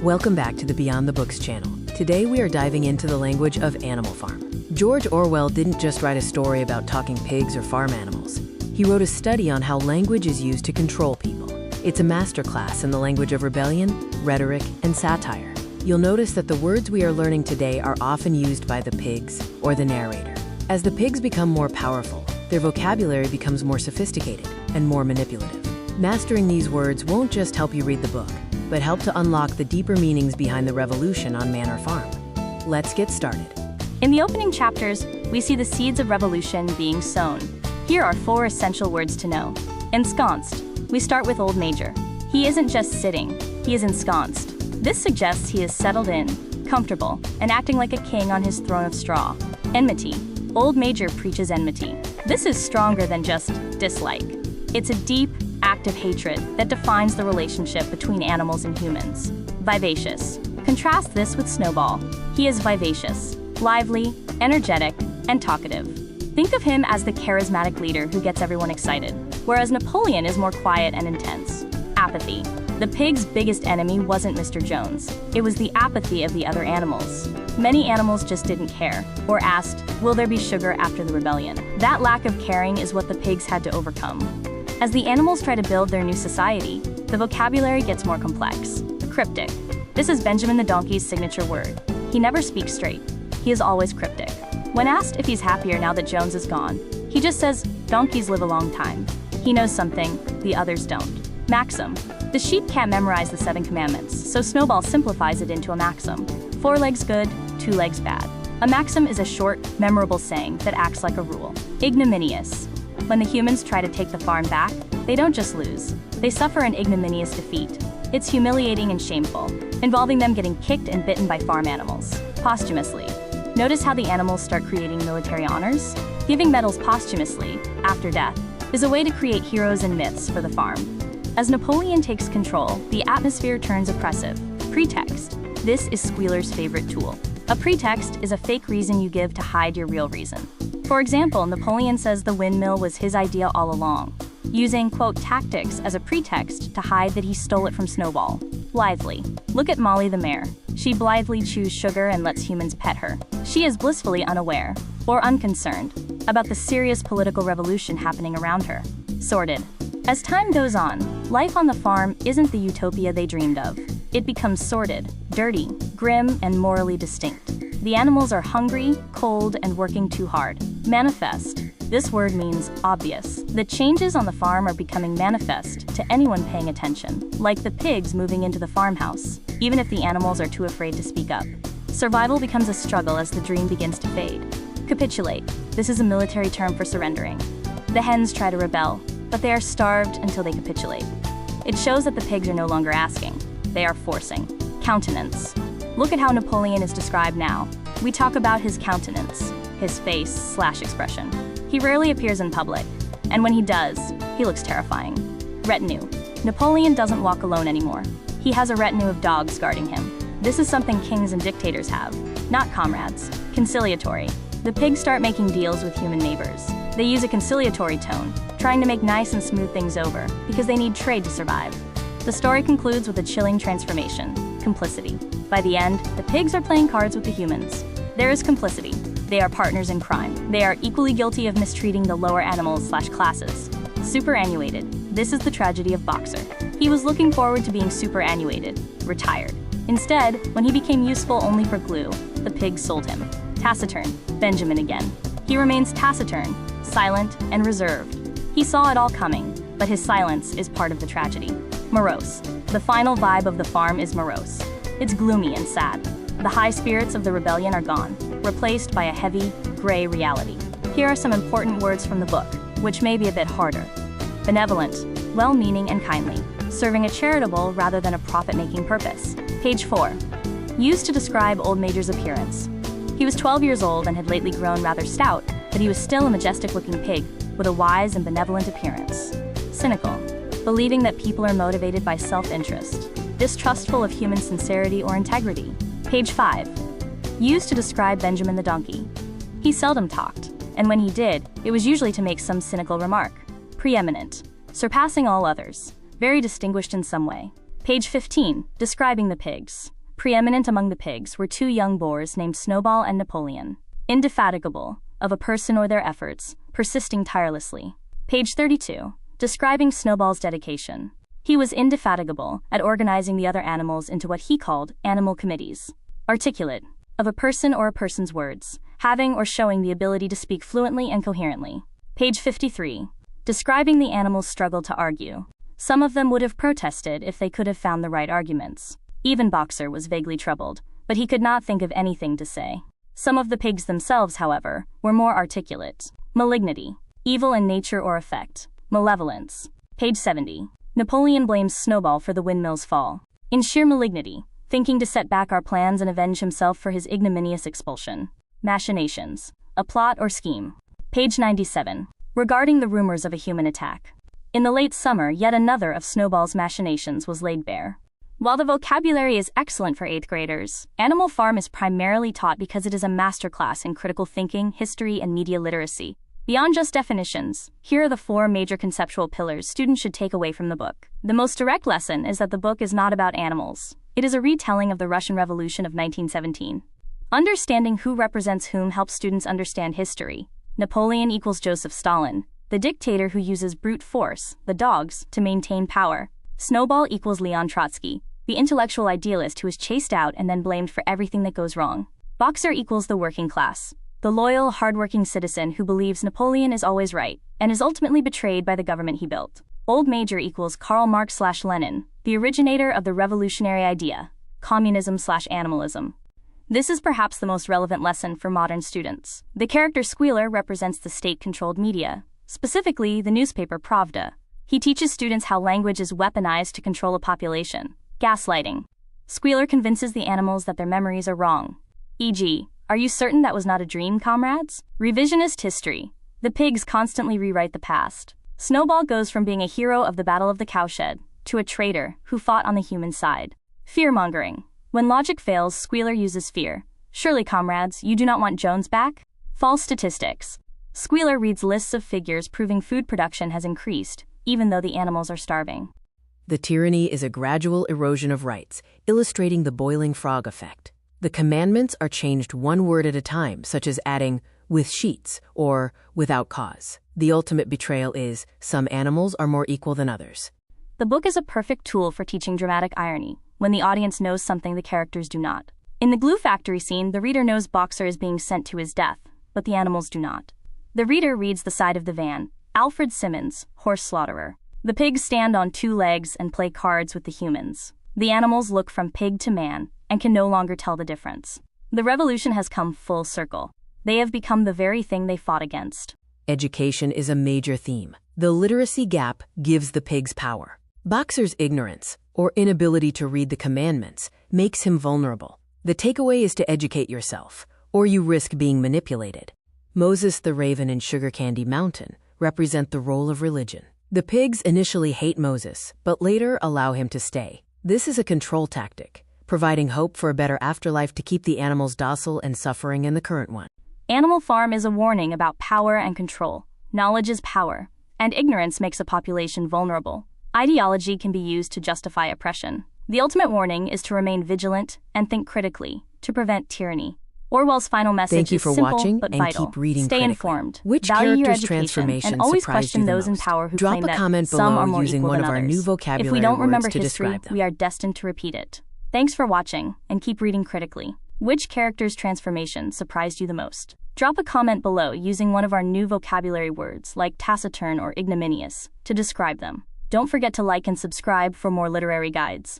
Welcome back to the Beyond the Books channel. Today we are diving into the language of Animal Farm. George Orwell didn't just write a story about talking pigs or farm animals. He wrote a study on how language is used to control people. It's a masterclass in the language of rebellion, rhetoric, and satire. You'll notice that the words we are learning today are often used by the pigs or the narrator. As the pigs become more powerful, their vocabulary becomes more sophisticated and more manipulative. Mastering these words won't just help you read the book, but help to unlock the deeper meanings behind the revolution on Manor Farm. Let's get started. In the opening chapters, we see the seeds of revolution being sown. Here are 4 essential words to know. Ensconced. We start with Old Major. He isn't just sitting, he is ensconced. This suggests he is settled in, comfortable, and acting like a king on his throne of straw. Enmity. Old Major preaches enmity. This is stronger than just dislike. It's a deep, active hatred that defines the relationship between animals and humans. Vivacious. Contrast this with Snowball. He is vivacious, lively, energetic, and talkative. Think of him as the charismatic leader who gets everyone excited, whereas Napoleon is more quiet and intense. Apathy. The pig's biggest enemy wasn't Mr. Jones. It was the apathy of the other animals. Many animals just didn't care, or asked, will there be sugar after the rebellion? That lack of caring is what the pigs had to overcome. As the animals try to build their new society, the vocabulary gets more complex. Cryptic. This is Benjamin the donkey's signature word. He never speaks straight. He is always cryptic. When asked if he's happier now that Jones is gone, he just says, donkeys live a long time. He knows something the others don't. Maxim. The sheep can't memorize the 7 commandments, so Snowball simplifies it into a maxim. 4 legs good, 2 legs bad. A maxim is a short, memorable saying that acts like a rule. Ignominious. When the humans try to take the farm back, they don't just lose. They suffer an ignominious defeat. It's humiliating and shameful, involving them getting kicked and bitten by farm animals. Posthumously. Notice how the animals start creating military honors? Giving medals posthumously, after death, is a way to create heroes and myths for the farm. As Napoleon takes control, the atmosphere turns oppressive. Pretext. This is Squealer's favorite tool. A pretext is a fake reason you give to hide your real reason. For example, Napoleon says the windmill was his idea all along, using, quote, tactics as a pretext to hide that he stole it from Snowball. Blithely. Look at Molly the mare. She blithely chews sugar and lets humans pet her. She is blissfully unaware, or unconcerned, about the serious political revolution happening around her. Sordid. As time goes on, life on the farm isn't the utopia they dreamed of. It becomes sordid, dirty, grim, and morally distinct. The animals are hungry, cold, and working too hard. Manifest. This word means obvious. The changes on the farm are becoming manifest to anyone paying attention, like the pigs moving into the farmhouse, even if the animals are too afraid to speak up. Survival becomes a struggle as the dream begins to fade. Capitulate. This is a military term for surrendering. The hens try to rebel, but they are starved until they capitulate. It shows that the pigs are no longer asking. They are forcing. Countenance. Look at how Napoleon is described now. We talk about his countenance, his face/expression. He rarely appears in public, and when he does, he looks terrifying. Retinue. Napoleon doesn't walk alone anymore. He has a retinue of dogs guarding him. This is something kings and dictators have, not comrades. Conciliatory. The pigs start making deals with human neighbors. They use a conciliatory tone, trying to make nice and smooth things over, because they need trade to survive. The story concludes with a chilling transformation: complicity. By the end, the pigs are playing cards with the humans. There is complicity. They are partners in crime. They are equally guilty of mistreating the lower animals/classes. Superannuated. This is the tragedy of Boxer. He was looking forward to being superannuated, retired. Instead, when he became useful only for glue, the pigs sold him. Taciturn. Benjamin again. He remains taciturn, silent, and reserved. He saw it all coming, but his silence is part of the tragedy. Morose. The final vibe of the farm is morose. It's gloomy and sad. The high spirits of the rebellion are gone, replaced by a heavy, gray reality. Here are some important words from the book, which may be a bit harder. Benevolent, well-meaning and kindly, serving a charitable rather than a profit-making purpose. Page 4. Used to describe Old Major's appearance. He was 12 years old and had lately grown rather stout, but he was still a majestic-looking pig with a wise and benevolent appearance. Cynical, believing that people are motivated by self-interest, distrustful of human sincerity or integrity. Page 5. Used to describe Benjamin the donkey. He seldom talked, and when he did, it was usually to make some cynical remark. Preeminent, surpassing all others, very distinguished in some way. Page 15. Describing the pigs. Preeminent among the pigs were two young boars named Snowball and Napoleon. Indefatigable, of a person or their efforts, persisting tirelessly. Page 32. Describing Snowball's dedication. He was indefatigable at organizing the other animals into what he called animal committees. Articulate, of a person or a person's words, having or showing the ability to speak fluently and coherently. Page 53. Describing the animals' struggle to argue. Some of them would have protested if they could have found the right arguments. Even Boxer was vaguely troubled, but he could not think of anything to say. Some of the pigs themselves, however, were more articulate. Malignity, evil in nature or effect. Malevolence. Page 70. Napoleon blames Snowball for the windmill's fall. In sheer malignity, thinking to set back our plans and avenge himself for his ignominious expulsion. Machinations. A plot or scheme. Page 97. Regarding the rumors of a human attack. In the late summer, yet another of Snowball's machinations was laid bare. While the vocabulary is excellent for 8th graders, Animal Farm is primarily taught because it is a masterclass in critical thinking, history, and media literacy. Beyond just definitions, here are the 4 major conceptual pillars students should take away from the book. The most direct lesson is that the book is not about animals. It is a retelling of the Russian Revolution of 1917. Understanding who represents whom helps students understand history. Napoleon equals Joseph Stalin, the dictator who uses brute force, the dogs, to maintain power. Snowball equals Leon Trotsky, the intellectual idealist who is chased out and then blamed for everything that goes wrong. Boxer equals the working class, the loyal, hardworking citizen who believes Napoleon is always right, and is ultimately betrayed by the government he built. Old Major equals Karl Marx/Lenin, the originator of the revolutionary idea, communism/animalism. This is perhaps the most relevant lesson for modern students. The character Squealer represents the state-controlled media, specifically the newspaper Pravda. He teaches students how language is weaponized to control a population. Gaslighting. Squealer convinces the animals that their memories are wrong. E.g., "Are you certain that was not a dream, comrades?" Revisionist history. The pigs constantly rewrite the past. Snowball goes from being a hero of the Battle of the Cowshed to a traitor who fought on the human side. Fear-mongering. When logic fails, Squealer uses fear. "Surely, comrades, you do not want Jones back?" False statistics. Squealer reads lists of figures proving food production has increased, even though the animals are starving. The tyranny is a gradual erosion of rights, illustrating the boiling frog effect. The commandments are changed one word at a time, such as adding "with sheets" or "without cause." The ultimate betrayal is some animals are more equal than others. The book is a perfect tool for teaching dramatic irony, when the audience knows something the characters do not. In the glue factory scene, the reader knows Boxer is being sent to his death, but the animals do not. The reader reads the side of the van. Alfred Simmons, horse slaughterer. The pigs stand on 2 legs and play cards with the humans. The animals look from pig to man and can no longer tell the difference. The revolution has come full circle. They have become the very thing they fought against. Education is a major theme. The literacy gap gives the pigs power. Boxer's ignorance, or inability to read the commandments, makes him vulnerable. The takeaway is to educate yourself, or you risk being manipulated. Moses the raven and Sugar Candy Mountain represent the role of religion. The pigs initially hate Moses, but later allow him to stay. This is a control tactic, providing hope for a better afterlife to keep the animals docile and suffering in the current one. Animal Farm is a warning about power and control. Knowledge is power, and ignorance makes a population vulnerable. Ideology can be used to justify oppression. The ultimate warning is to remain vigilant and think critically to prevent tyranny. Orwell's final message is simple watching but and vital. keep reading Stay critically. informed, Which value your character's education, transformation and always surprised question you the those in most? power who Drop claim a that comment some below are more using equal one than of our others. new If vocabulary we don't remember words to history, describe them. we are destined to repeat it. Thanks for watching, and keep reading critically. Which character's transformation surprised you the most? Drop a comment below using one of our new vocabulary words like taciturn or ignominious to describe them. Don't forget to like and subscribe for more literary guides.